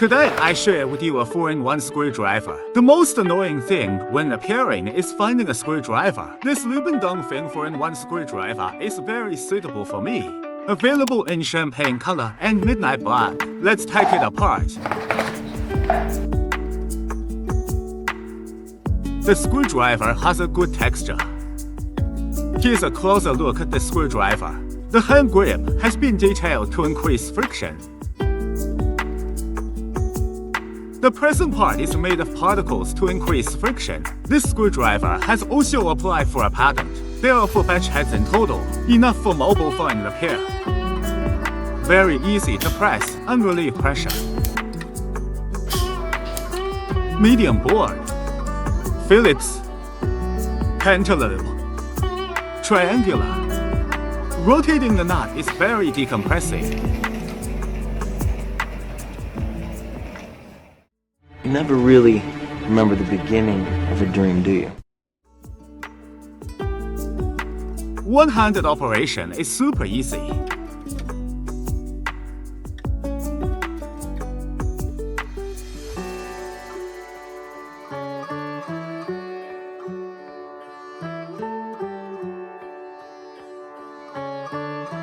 Today, I share with you a 4-in-1 screwdriver. The most annoying thing when repairing is finding a screwdriver. This LBtoo Dongfeng 4-in-1 screwdriver is very suitable for me. Available in champagne color and midnight black. Let's take it apart. The screwdriver has a good texture. Here's a closer look at the screwdriver. The hand grip has been detailed to increase friction. The present part is made of particles to increase friction. This screwdriver has also applied for a patent. There are 4 batch heads in total, enough for mobile phone repair. Very easy to press and relieve pressure. Medium bore. Phillips. Cantaloupe. Triangular. Rotating the nut is very decompressive. You never really remember the beginning of a dream, do you? One-handed operation is super easy.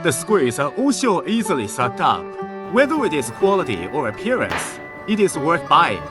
The screws are also easily sucked up. Whether it is quality or appearance, it is worth buying.